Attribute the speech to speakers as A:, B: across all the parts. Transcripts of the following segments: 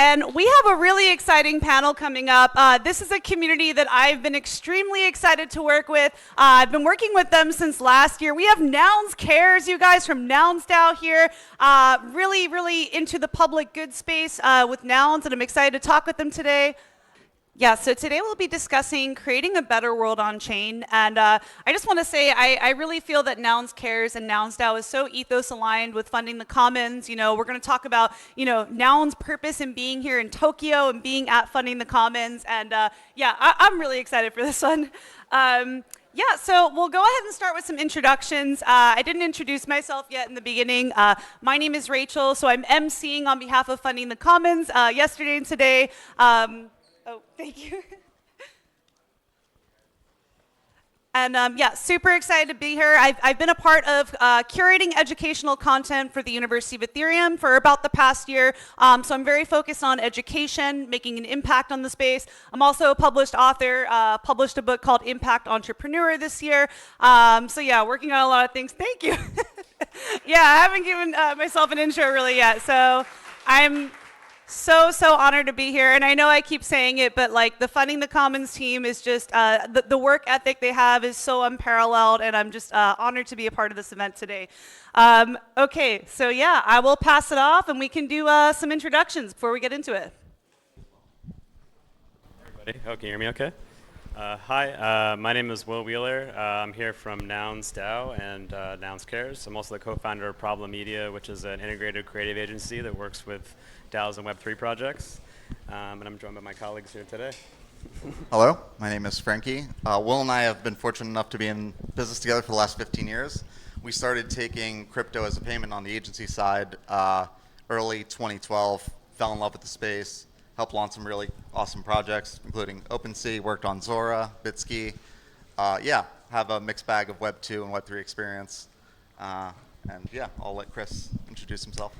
A: And we have a really exciting panel coming up. This is a community that I've been extremely excited to work with. I've been working with them since last year. We have Nouns Cares, you guys, from Nouns here. Really into the public good space with nouns, and I'm excited to talk with them today. Yeah, so today we'll be discussing creating a better world on chain. And I just want to say I really feel that Nouns Cares and Nouns is so ethos aligned with funding the commons. You know, we're going to talk about, Nouns' purpose in being here in Tokyo and being at funding the commons. And yeah, I'm really excited for this one. Yeah, so we'll go ahead and start with some introductions. I didn't introduce myself yet in the beginning. My name is Rachel, so I'm emceeing on behalf of Funding the Commons yesterday and today. Oh, thank you. And yeah, super excited to be here. I've been a part of curating educational content for the University of Ethereum for about the past year. So I'm very focused on education, making an impact on the space. I'm also a published author, published a book called Impact Entrepreneur this year. So yeah, working on a lot of things. Thank you. Yeah, I haven't given myself an intro really yet. So I'm so honored to be here, and I know I keep saying it, but like the Funding the Commons team is just the work ethic they have is so unparalleled, and I'm just honored to be a part of this event today. Okay, so yeah, I will pass it off, and we can do some introductions before we get into it.
B: Everybody, can you hear me okay? Hi, my name is Will Wheeler. I'm here from Nouns and Nouns Cares. I'm also the co-founder of Problem Media, which is an integrated creative agency that works with DAOs and Web3 projects. And I'm joined by my colleagues here today.
C: Hello, my name is Frankie. Will and I have been fortunate enough to be in business together for the last 15 years. We started taking crypto as a payment on the agency side early 2012, fell in love with the space, helped launch some really awesome projects, including OpenSea, worked on Zora, Bitski. Yeah, have a mixed bag of Web 2 and Web 3 experience. And yeah, I'll let Chris introduce himself.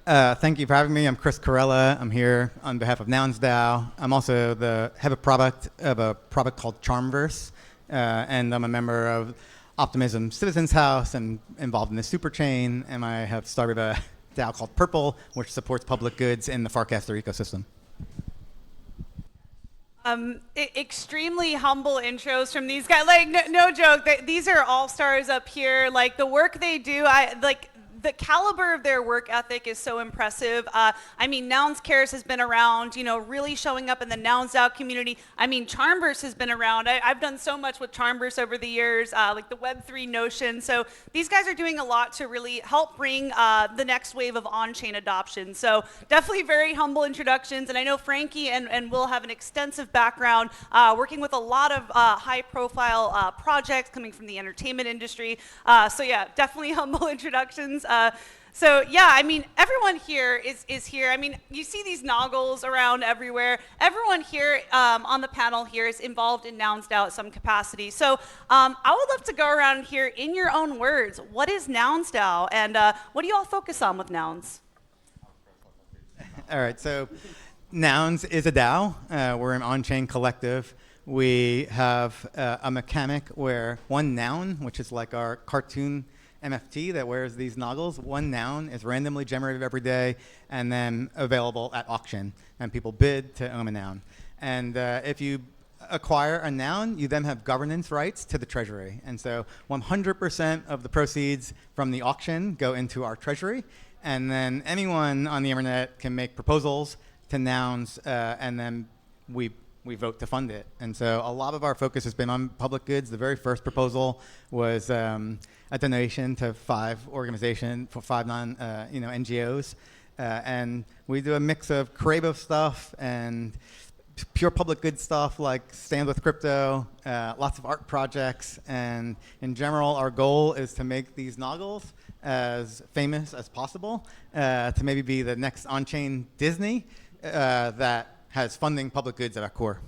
D: Thank you for having me. I'm Chris Carella. I'm here on behalf of Nouns I'm also the head of product of a product called Charmverse, and I'm a member of Optimism Citizens House and involved in the super chain, and I have started a DAO called Purple, which supports public goods in the Farcaster ecosystem.
A: Extremely humble intros from these guys. Like, no joke. These are all stars up here. Like, the work they do, the caliber of their work ethic is so impressive. I mean, Nouns Cares has been around, really showing up in the Nouns community. I mean, Charmverse has been around. I've done so much with Charmverse over the years, like the Web3 notion. So these guys are doing a lot to really help bring the next wave of on-chain adoption. So definitely very humble introductions. And I know Frankie and Will have an extensive background working with a lot of high-profile projects coming from the entertainment industry. So yeah, definitely humble introductions. So yeah, I mean, everyone here is here. I mean, you see these noggles around everywhere. Everyone here on the panel here is involved in Nouns at some capacity. So I would love to go around here in your own words. What is Nouns and what do you all focus on with Nouns?
D: All right, so Nouns is a DAO. We're an on-chain collective. We have a mechanic where one noun, which is like our cartoon MFT that wears these noggles, one noun is randomly generated every day and then available at auction, and people bid to own a noun. And if you acquire a noun, you then have governance rights to the treasury. And so 100% of the proceeds from the auction go into our treasury, and then anyone on the internet can make proposals to nouns, and then we vote to fund it. And so a lot of our focus has been on public goods. The very first proposal was a donation to 5 organizations for 5 NGOs, and we do a mix of creative stuff and pure public good stuff like Stand with Crypto, lots of art projects, and in general, our goal is to make these noggles as famous as possible, to maybe be the next on-chain Disney that has funding public goods at our core.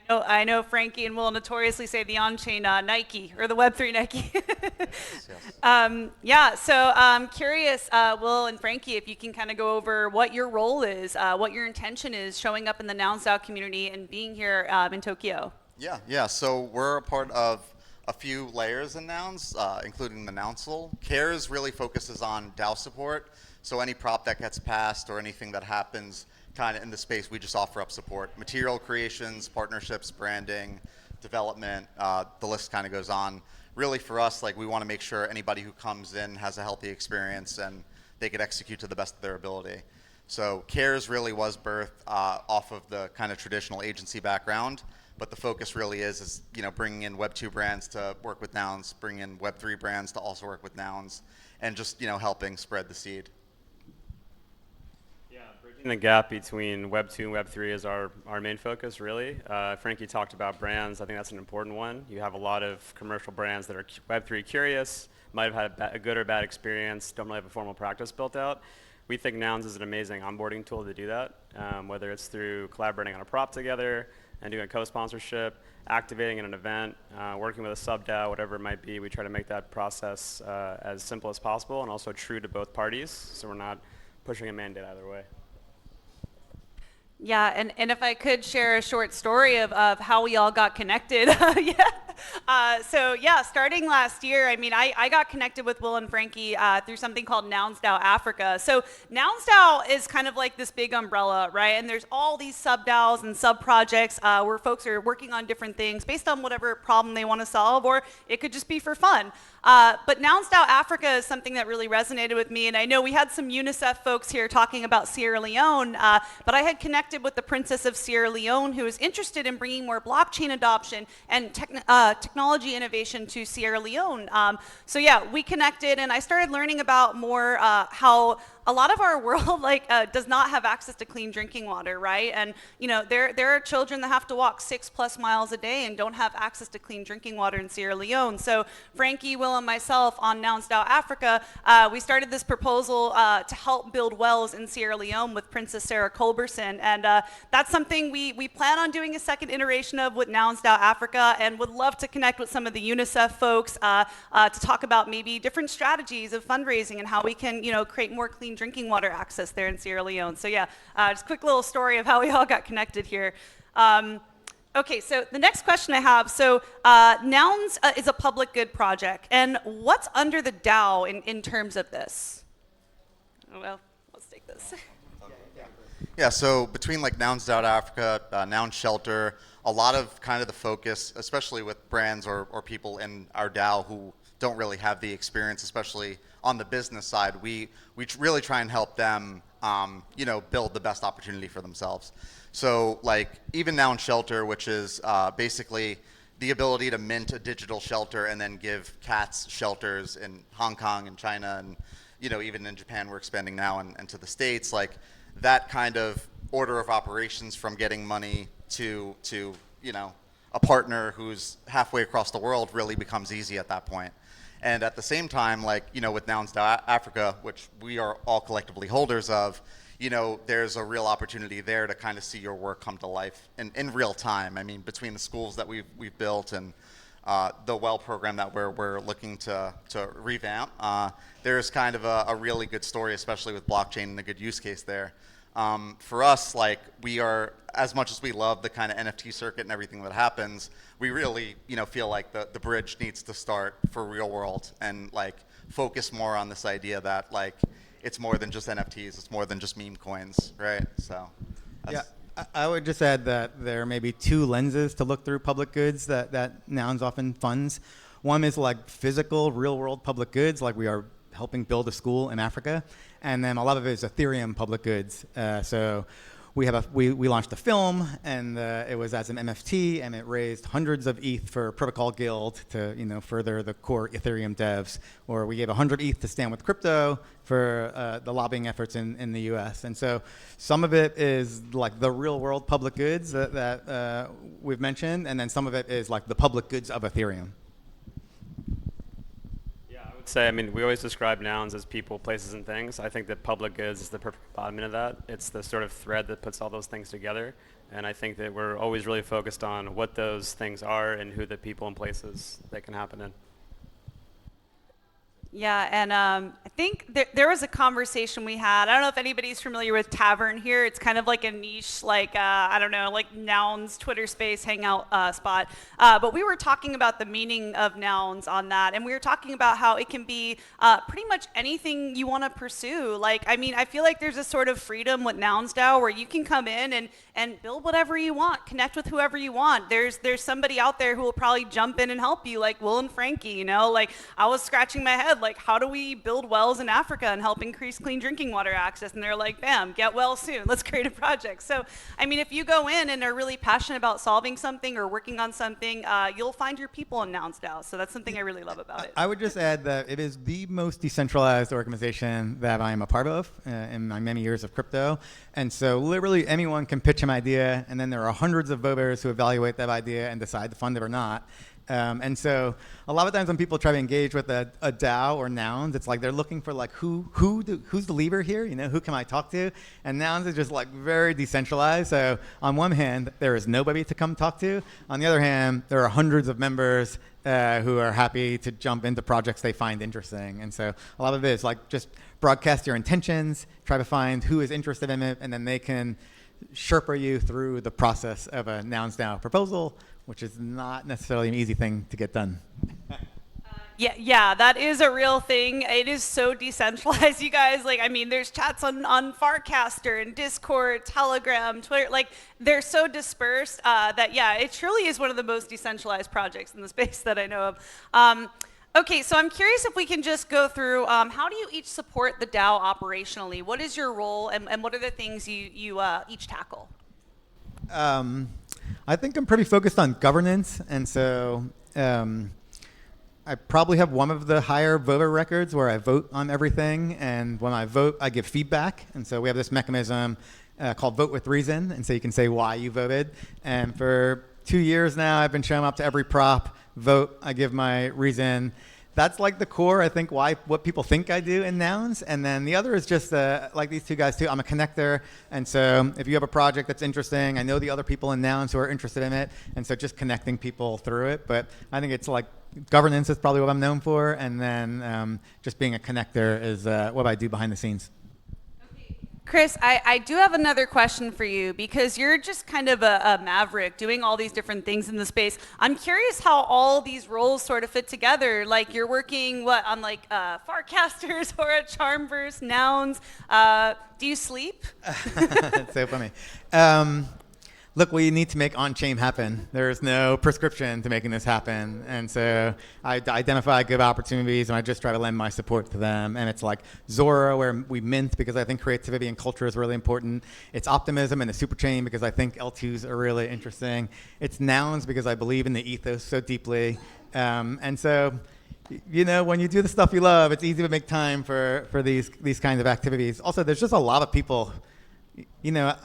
A: I know Frankie and Will notoriously say the on-chain Nike, or the Web3 Nike.
C: Yes.
A: Yeah, so I'm curious, Will and Frankie, if you can kind of go over what your role is, what your intention is showing up in the Nouns community and being here in Tokyo.
C: Yeah. So we're a part of a few layers in Nouns, including the Nouncil. Cares really focuses on DAO support. So any prop that gets passed or anything that happens kind of in the space, we just offer up support. Material creations, partnerships, branding, development, the list kind of goes on. Really for us, like we want to make sure anybody who comes in has a healthy experience and they could execute to the best of their ability. So Cares really was birthed off of the kind of traditional agency background, but the focus really is bringing in Web 2 brands to work with Nouns, bringing in Web 3 brands to also work with Nouns, and just helping spread the seed.
B: Yeah, bridging the gap between Web 2 and Web 3 is our main focus, really. Frankie talked about brands. I think that's an important one. You have a lot of commercial brands that are Web 3 curious, might have had a good or bad experience, don't really have a formal practice built out. We think Nouns is an amazing onboarding tool to do that, whether it's through collaborating on a prop together and doing a co-sponsorship, activating in an event, working with a sub-DAO, whatever it might be. We try to make that process as simple as possible and also true to both parties, so we're not pushing a mandate either way.
A: Yeah, and if I could share a short story of how we all got connected. Starting last year, I got connected with Will and Frankie through something called Nouns DAO Africa. So Nouns DAO is kind of like this big umbrella, right? And there's all these sub-DAOs and sub-projects where folks are working on different things based on whatever problem they want to solve, or it could just be for fun. But Nouns DAO Africa is something that really resonated with me, and I know we had some UNICEF folks here talking about Sierra Leone, but I had connected with the Princess of Sierra Leone, who is interested in bringing more blockchain adoption and technology innovation to Sierra Leone. We connected, and I started learning about more how a lot of our world does not have access to clean drinking water, right? And there are children that have to walk 6+ miles a day and don't have access to clean drinking water in Sierra Leone. So Frankie, Will, and myself on Nouns DAO Africa, we started this proposal to help build wells in Sierra Leone with Princess Sarah Culberson, and that's something we plan on doing a second iteration of with Nouns DAO Africa, and would love to connect with some of the UNICEF folks to talk about maybe different strategies of fundraising and how we can create more clean drinking water access there in Sierra Leone. So just a quick little story of how we all got connected here. Okay, so the next question I have, so Nouns is a public good project, and what's under the DAO in terms of this? Well, let's take this.
C: Yeah, so between like Nouns DAO Africa, Nouns Shelter, a lot of kind of the focus, especially with brands or people in our DAO who don't really have the experience, especially on the business side, we really try and help them, build the best opportunity for themselves. So like even Nouns Shelter, which is basically the ability to mint a digital shelter and then give cats shelters in Hong Kong and China, and even in Japan we're expanding now and to the States. Like that kind of order of operations from getting money to a partner who's halfway across the world really becomes easy at that point. And at the same time, with Nouns DAO Africa, which we are all collectively holders of, there's a real opportunity there to kind of see your work come to life in real time. I mean, between the schools that we've built and the well program that we're looking to revamp, there's kind of a really good story, especially with blockchain and a good use case there. For us, we are, as much as we love the kind of NFT circuit and everything that happens, we really, feel like the bridge needs to start for real world and focus more on this idea that it's more than just NFTs, it's more than just meme coins, right? So.
D: Yeah, I would just add that there may be two lenses to look through public goods that Nouns often funds. One is physical, real world public goods, like we are helping build a school in Africa. And then a lot of it is Ethereum public goods. So we launched a film, and it was as an NFT, and it raised hundreds of ETH for Protocol Guild to further the core Ethereum devs. Or we gave 100 ETH to Stand with Crypto for the lobbying efforts in the U.S. And so some of it is the real world public goods that we've mentioned, and then some of it is the public goods of Ethereum.
B: Say, we always describe nouns as people, places, and things. I think that public goods is the perfect embodiment of that. It's the sort of thread that puts all those things together. And I think that we're always really focused on what those things are and who the people and places that can happen in.
A: Yeah, and I think there was a conversation we had. I don't know if anybody's familiar with Tavern here. It's kind of like a niche, like, I don't know, like Nouns Twitter space hangout spot. But we were talking about the meaning of nouns on that, and we were talking about how it can be pretty much anything you want to pursue. Like, I mean, I feel like there's a sort of freedom with Nouns DAO where you can come in and build whatever you want, connect with whoever you want. There's somebody out there who will probably jump in and help you, like Will and Frankie, you know? Like, I was scratching my head, like, how do we build wells in Africa and help increase clean drinking water access? And they're like, bam, get well soon. Let's create a project. So, I mean, if you go in and are really passionate about solving something or working on something, you'll find your people in Nouns DAO. So that's something I really love about it.
D: I would just add that it is the most decentralized organization that I am a part of in my many years of crypto. And so literally anyone can pitch an idea, and then there are hundreds of voters who evaluate that idea and decide to fund it or not. And so a lot of times when people try to engage with a DAO or Nouns, it's like they're looking for like who's the leader here? You know, who can I talk to? And Nouns is just like very decentralized. So on one hand, there is nobody to come talk to. On the other hand, there are hundreds of members who are happy to jump into projects they find interesting. And so a lot of it is like just broadcast your intentions, try to find who is interested in it, and then they can Sherpa you through the process of a Nouns DAO proposal, which is not necessarily an easy thing to get done.
A: Yeah, that is a real thing. It is so decentralized, you guys. Like, I mean, there's chats on Farcaster and Discord, Telegram, Twitter. Like, they're so dispersed that, yeah, it truly is one of the most decentralized projects in the space that I know of. Okay, so I'm curious if we can just go through how do you each support the DAO operationally? What is your role, and what are the things you each tackle?
D: I think I'm pretty focused on governance, and so I probably have one of the higher voter records where I vote on everything, and when I vote, I give feedback, and so we have this mechanism called Vote with Reason, and so you can say why you voted, and for 2 years now, I've been showing up to every prop, vote, I give my reason. That's like the core, I think, what people think I do in Nouns. And then the other is just like these two guys too. I'm a connector. And so if you have a project that's interesting, I know the other people in Nouns who are interested in it. And so just connecting people through it. But I think it's like governance is probably what I'm known for. And then just being a connector is what I do behind the scenes.
A: Chris, I do have another question for you because you're just kind of a maverick doing all these different things in the space. I'm curious how all these roles sort of fit together. Like you're working on like Farcasters or at Charmverse, Nouns. Do you sleep?
D: That's so funny. Look, we need to make on-chain happen. There's no prescription to making this happen. And so I identify good opportunities, and I just try to lend my support to them. And it's like Zora, where we mint, because I think creativity and culture is really important. It's Optimism and the superchain, because I think L2s are really interesting. It's Nouns, because I believe in the ethos so deeply. And so, you know, when you do the stuff you love, it's easy to make time for these kinds of activities. Also, there's just a lot of people, you know,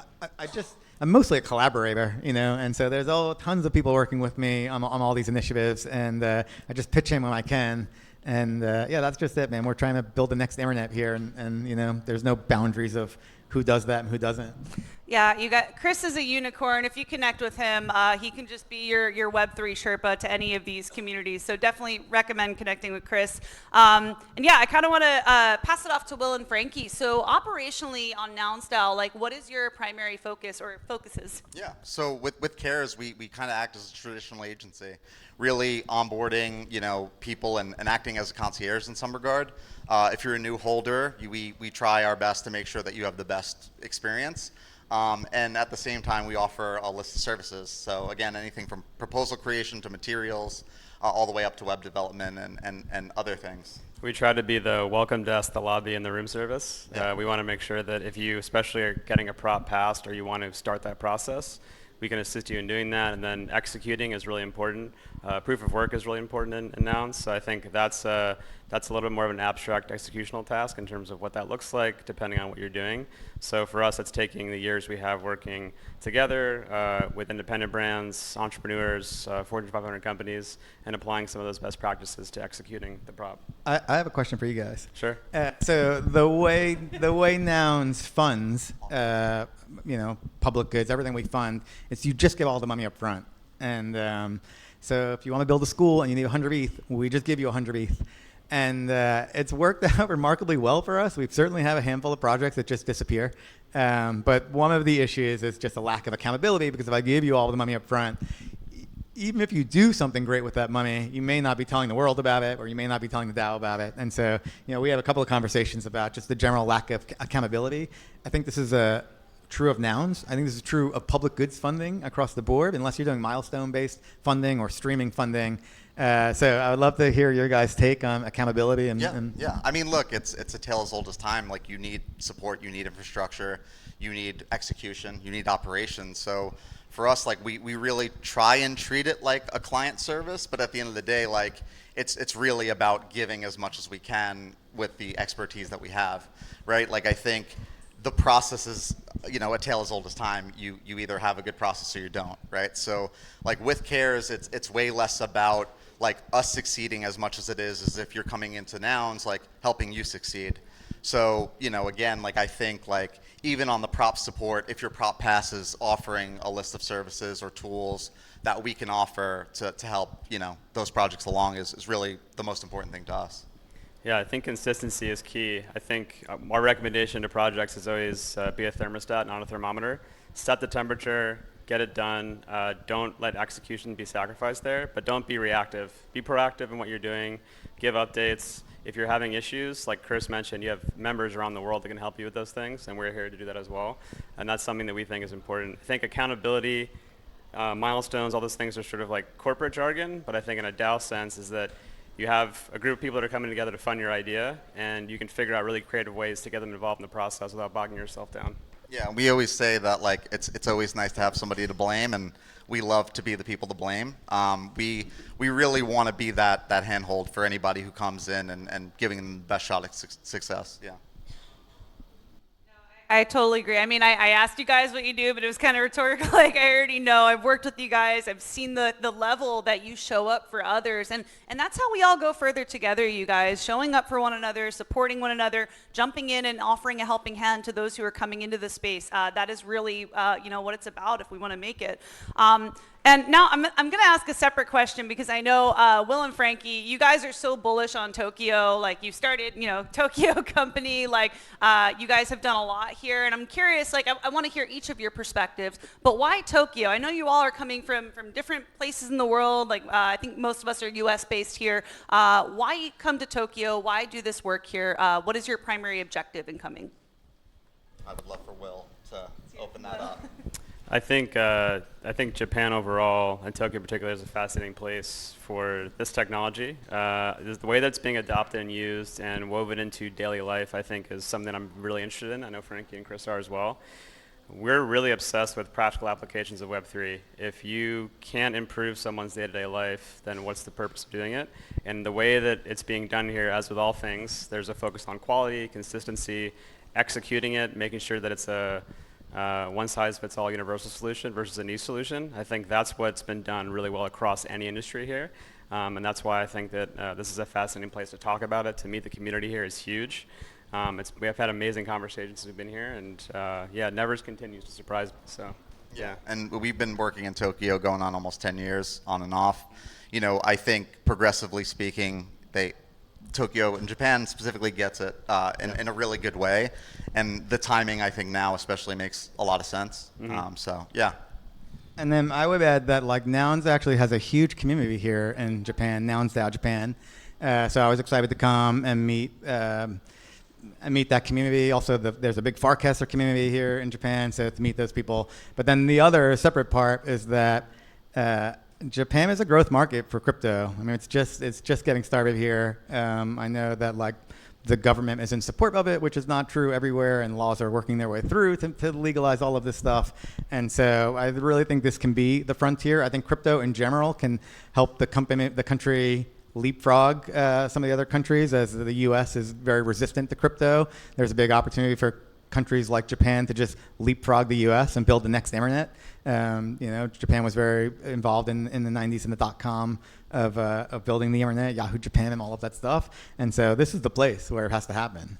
D: I'm mostly a collaborator, you know, and so there's tons of people working with me on all these initiatives, and I just pitch in when I can. And yeah, that's just it, man. We're trying to build the next internet here, and you know, there's no boundaries of who does that and who doesn't.
A: Yeah, you got Chris is a unicorn. If you connect with him, he can just be your Web3 Sherpa to any of these communities. So definitely recommend connecting with Chris. And yeah, I kind of want to pass it off to Will and Frankie. So operationally on Nouns DAO, like what is your primary focus or focuses?
C: Yeah, so with Cares, we kind of act as a traditional agency, really onboarding, you know, people and acting as a concierge in some regard. If you're a new holder, we try our best to make sure that you have the best experience. And at the same time, we offer a list of services. So again, anything from proposal creation to materials, all the way up to web development and other things.
B: We try to be the welcome desk, the lobby, and the room service.
C: Yeah.
B: We want to make sure that if you especially are getting a prop passed or you want to start that process, we can assist you in doing that. And then executing is really important. Proof of work is really important in Nouns. So I think that's a little bit more of an abstract executional task in terms of what that looks like, depending on what you're doing. So for us, it's taking the years we have working together with independent brands, entrepreneurs, Fortune 500 companies, and applying some of those best practices to executing the prop.
D: I have a question for you guys.
B: Sure.
D: So the way Nouns funds, you know, public goods, everything we fund, is you just give all the money up front. And so if you want to build a school and you need 100 ETH, we just give you 100 ETH. And it's worked out remarkably well for us. We certainly have a handful of projects that just disappear. But one of the issues is just a lack of accountability, because if I give you all the money up front, even if you do something great with that money, you may not be telling the world about it, or you may not be telling the DAO about it. And so, we have a couple of conversations about just the general lack of accountability. I think this is true of Nouns. I think this is true of public goods funding across the board, unless you're doing milestone-based funding or streaming funding. So I would love to hear your guys' take on accountability.
C: Yeah. I mean, look, it's a tale as old as time. Like, you need support, you need infrastructure, you need execution, you need operations. So for us, like, we really try and treat it like a client service, but at the end of the day, like, it's really about giving as much as we can with the expertise that we have, right? Like, I think the process is, a tale as old as time. You either have a good process or you don't, right? So, like, with Cares, it's way less about, like, us succeeding as much as it is as if you're coming into Nouns, like, helping you succeed. So, again, like, I think, like, even on the prop support, if your prop pass is offering a list of services or tools that we can offer to help, those projects along is really the most important thing to us.
B: Yeah, I think consistency is key. I think our recommendation to projects is always be a thermostat, not a thermometer. Set the temperature, get it done. Don't let execution be sacrificed there, but don't be reactive. Be proactive in what you're doing. Give updates. If you're having issues, like Chris mentioned, you have members around the world that can help you with those things, and we're here to do that as well. And that's something that we think is important. I think accountability, milestones, all those things are sort of like corporate jargon, but I think in a DAO sense is that you have a group of people that are coming together to fund your idea, and you can figure out really creative ways to get them involved in the process without bogging yourself down.
C: Yeah, we always say that, like, it's always nice to have somebody to blame, and we love to be the people to blame. We really want to be that handhold for anybody who comes in and giving them the best shot at success. Yeah.
A: I totally agree. I mean, I asked you guys what you do, but it was kind of rhetorical. Like, I already know. I've worked with you guys. I've seen the level that you show up for others. And that's how we all go further together, you guys. Showing up for one another, supporting one another, jumping in and offering a helping hand to those who are coming into the space. That is really, what it's about if we want to make it. And now I'm going to ask a separate question, because I know Will and Frankie, you guys are so bullish on Tokyo. Like, you started, Tokyo company. Like, you guys have done a lot here. And I'm curious, like, I want to hear each of your perspectives. But why Tokyo? I know you all are coming from different places in the world. Like, I think most of us are US based here. Why come to Tokyo? Why do this work here? What is your primary objective in coming?
C: I would love for Will to open that up.
B: I think Japan overall, and Tokyo in particular, is a fascinating place for this technology. The way that's being adopted and used and woven into daily life, I think, is something I'm really interested in. I know Frankie and Chris are as well. We're really obsessed with practical applications of Web3. If you can't improve someone's day-to-day life, then what's the purpose of doing it? And the way that it's being done here, as with all things, there's a focus on quality, consistency, executing it, making sure that it's a one-size-fits-all universal solution versus a niche solution. I think that's what's been done really well across any industry here. And that's why I think that this is a fascinating place to talk about it. To meet the community here is huge. We have had amazing conversations since we've been here, and Nevers continues to surprise me. So, yeah.
C: And we've been working in Tokyo going on almost 10 years, on and off. I think progressively speaking, Tokyo and Japan specifically gets it in a really good way, and the timing, I think, now especially makes a lot of sense.
B: Mm-hmm.
C: So yeah.
D: And then I would add that, like, Nouns actually has a huge community here in Japan, Nouns DAO Japan. So I was excited to come and meet that community. Also, there's a big Farcaster community here in Japan, so to meet those people. But then the other separate part is that Japan is a growth market for crypto. I mean, it's just getting started here. I know that, like, the government is in support of it, which is not true everywhere, and laws are working their way through to legalize all of this stuff. And so I really think this can be the frontier. I think crypto in general can help the country leapfrog some of the other countries, as the U.S. is very resistant to crypto. There's a big opportunity for countries like Japan to just leapfrog the U.S. and build the next internet. Japan was very involved in the 90s in the .com of building the internet, Yahoo Japan and all of that stuff. And so this is the place where it has to happen.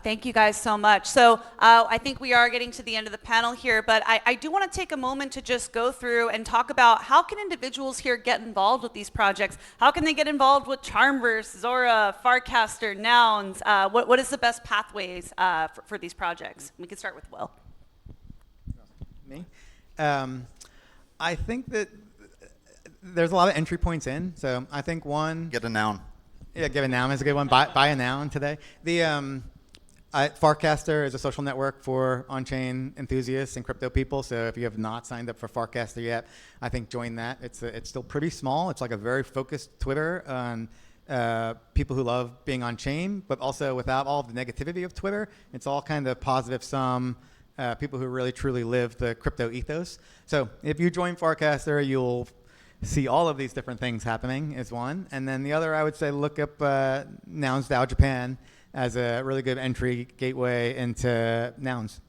A: Thank you guys so much. So I think we are getting to the end of the panel here, but I do want to take a moment to just go through and talk about how can individuals here get involved with these projects? How can they get involved with Charmverse, Zora, Farcaster, Nouns? What is the best pathways for these projects? We can start with Will.
D: Me? I think that there's a lot of entry points in. So I think one...
C: Get a noun.
D: Yeah, give a noun is a good one. Buy a noun today. Farcaster is a social network for on-chain enthusiasts and crypto people. So if you have not signed up for Farcaster yet, I think join that. It's still pretty small. It's like a very focused Twitter on people who love being on-chain, but also without all of the negativity of Twitter. It's all kind of positive sum. People who really truly live the crypto ethos. So if you join Farcaster, you'll see all of these different things happening is one. And then the other, I would say, look up Nouns DAO Japan as a really good entry gateway into Nouns.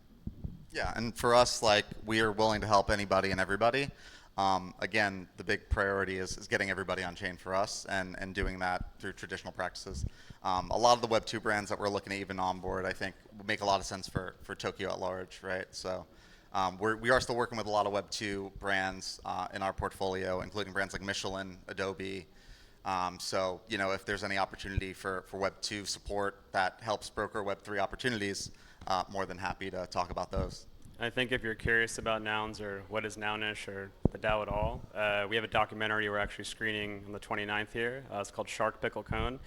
C: Yeah, and for us, like, we are willing to help anybody and everybody. Again, the big priority is getting everybody on chain for us and doing that through traditional practices. A lot of the Web2 brands that we're looking to even onboard, I think, would make a lot of sense for Tokyo at large, right? So we are still working with a lot of Web2 brands in our portfolio, including brands like Michelin, Adobe. So, you know, if there's any opportunity for Web2 support that helps broker Web3 opportunities, more than happy to talk about those.
B: I think if you're curious about nouns or what is nounish or the DAO at all, we have a documentary we're actually screening on the 29th here. It's called Shark Pickle Cone.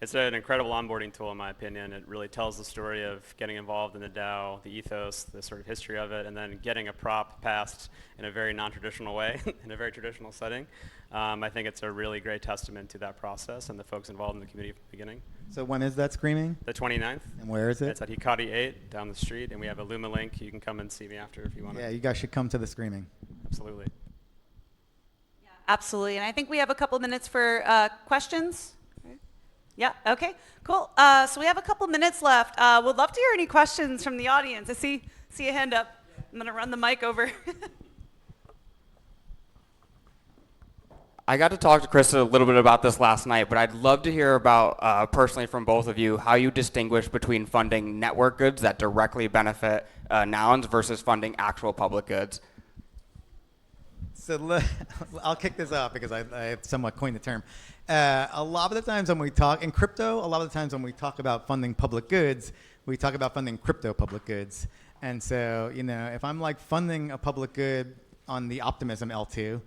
B: It's an incredible onboarding tool, in my opinion. It really tells the story of getting involved in the DAO, the ethos, the sort of history of it, and then getting a prop passed in a very non-traditional way, in a very traditional setting. I think it's a really great testament to that process and the folks involved in the community from the beginning.
D: So when is that screening?
B: The 29th.
D: And where is it?
B: It's at Hikari 8 down the street, and we have a Luma link. You can come and see me after if you want to.
D: Yeah, you guys should come to the screening.
B: Absolutely.
A: Yeah, absolutely. And I think we have a couple minutes for questions. Yeah, okay, cool. So we have a couple minutes left. Would love to hear any questions from the audience. I see a hand up. I'm going to run the mic over.
E: I got to talk to Chris a little bit about this last night, but I'd love to hear about, personally from both of you, how you distinguish between funding network goods that directly benefit nouns versus funding actual public goods.
D: So I'll kick this off because I somewhat coined the term. A lot of the times when we talk in crypto, a lot of the times when we talk about funding public goods, we talk about funding crypto public goods. And so, you know, if I'm like funding a public good on the Optimism L2,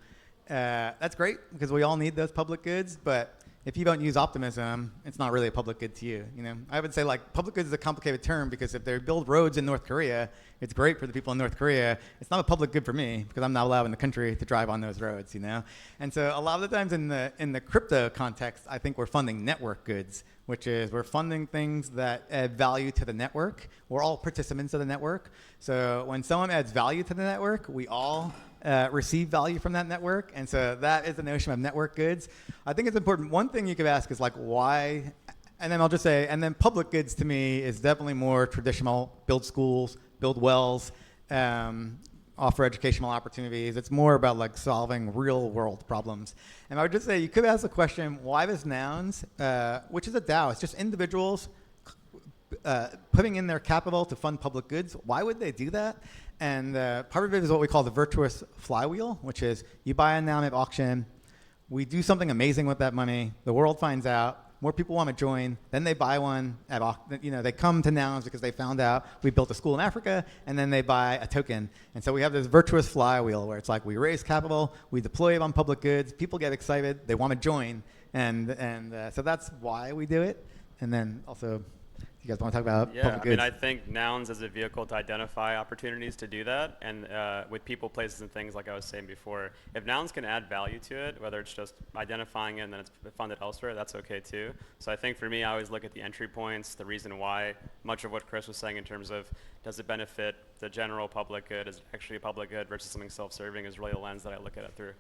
D: that's great because we all need those public goods. But if you don't use Optimism, it's not really a public good to you. You know, I would say like public goods is a complicated term because if they build roads in North Korea, it's great for the people in North Korea. It's not a public good for me because I'm not allowed in the country to drive on those roads, you know? And so a lot of the times in the crypto context, I think we're funding network goods, which is we're funding things that add value to the network. We're all participants of the network. So when someone adds value to the network, we all receive value from that network. And so that is the notion of network goods. I think it's important. One thing you could ask is like why, and then I'll just say, and then public goods to me is definitely more traditional, build schools, build wells, offer educational opportunities. It's more about like solving real world problems. And I would just say you could ask the question, why does Nouns, which is a DAO, it's just individuals putting in their capital to fund public goods. Why would they do that? And part of it is what we call the virtuous flywheel, which is you buy a noun at auction, we do something amazing with that money, the world finds out, more people want to join, then they buy one at auction. You know, they come to Nouns because they found out we built a school in Africa, and then they buy a token. And so we have this virtuous flywheel where it's like we raise capital, we deploy it on public goods, people get excited, they want to join, and so that's why we do it. And then also, you guys want to talk about public goods?
B: I think Nouns is a vehicle to identify opportunities to do that, and with people, places, and things, like I was saying before, if Nouns can add value to it, whether it's just identifying it and then it's funded elsewhere, that's okay too. So I think for me, I always look at the entry points, the reason why, much of what Chris was saying in terms of does it benefit the general public good, is it actually a public good versus something self-serving is really a lens that I look at it through.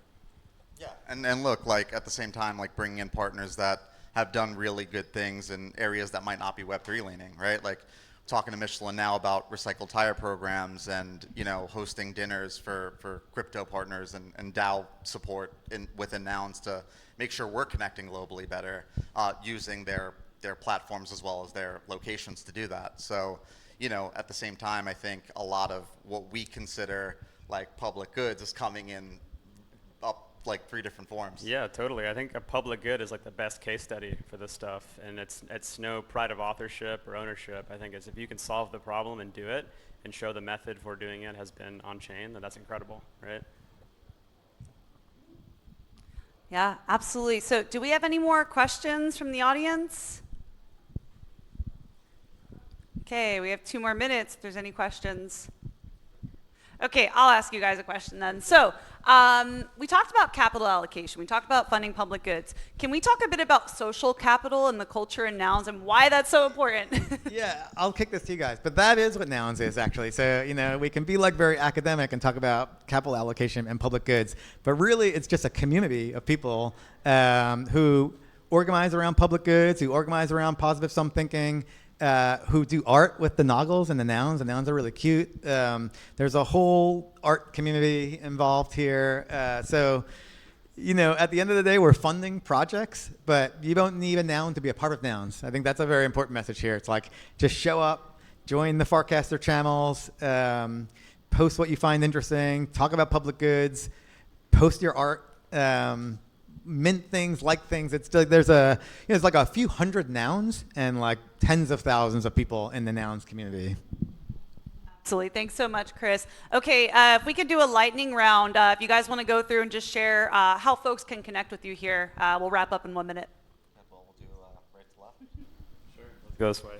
C: Yeah, and look, like at the same time, like bringing in partners that have done really good things in areas that might not be Web3 leaning, right? Like talking to Michelin now about recycled tire programs and, you know, hosting dinners for crypto partners and DAO support within Nouns to make sure we're connecting globally better using their their platforms as well as their locations to do that. So, you know, at the same time, I think a lot of what we consider like public goods is coming in up like 3 different forms.
B: Yeah, totally. I think a public good is like the best case study for this stuff, and it's no pride of authorship or ownership. I think it's if you can solve the problem and do it and show the method for doing it has been on chain, then that's incredible, right?
A: Yeah, absolutely. So do we have any more questions from the audience? Okay, we have 2 more minutes if there's any questions. Okay, I'll ask you guys a question then. So we talked about capital allocation. We talked about funding public goods. Can we talk a bit about social capital and the culture in Nouns and why that's so important?
D: Yeah, I'll kick this to you guys. But that is what Nouns is, actually. So, you know, we can be like very academic and talk about capital allocation and public goods. But really, it's just a community of people who organize around public goods, who organize around positive sum thinking, who do art with the noggles and the nouns. The nouns are really cute. There's a whole art community involved here. So, you know, at the end of the day, we're funding projects, but you don't need a noun to be a part of Nouns. I think that's a very important message here. It's like, just show up, join the Farcaster channels, post what you find interesting, talk about public goods, post your art, mint things, like things. It's like there's there's like a few hundred nouns and like tens of thousands of people in the Nouns community.
A: Absolutely. Thanks so much, Chris. Okay, if we could do a lightning round, if you guys want to go through and just share how folks can connect with you here, we'll wrap up in 1 minute.
C: We'll do right to left.
B: Go this way.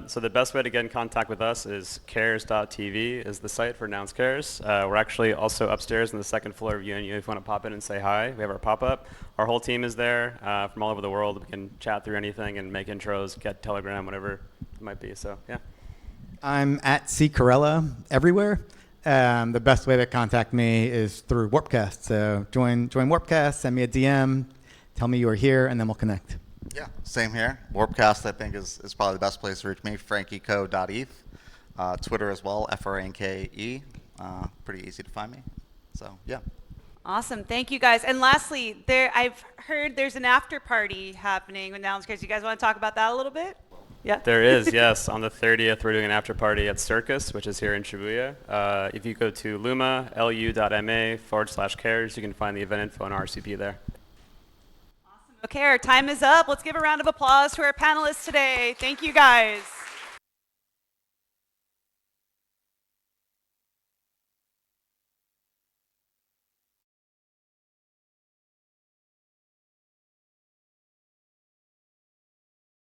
B: So the best way to get in contact with us is cares.tv is the site for Nouns Cares. We're actually also upstairs on the 2nd floor of UNU if you want to pop in and say hi. We have our pop-up. Our whole team is there from all over the world. We can chat through anything and make intros, get Telegram, whatever it might be. So, yeah.
D: I'm at Carella everywhere. The best way to contact me is through Warpcast. So join Warpcast, send me a DM, tell me you are here, and then we'll connect.
C: Yeah, same here. Warpcast, I think, is probably the best place to reach me. frankieco.eth. Twitter as well, FRANKE. Pretty easy to find me. So, yeah.
A: Awesome. Thank you, guys. And lastly, I've heard there's an after party happening with Nouns Cares. You guys want to talk about that a little bit? Yeah.
B: There is, yes. On the 30th, we're doing an after party at Circus, which is here in Shibuya. If you go to lu.ma/cares, you can find the event info and RSVP there.
A: Okay, our time is up. Let's give a round of applause to our panelists today. Thank you, guys.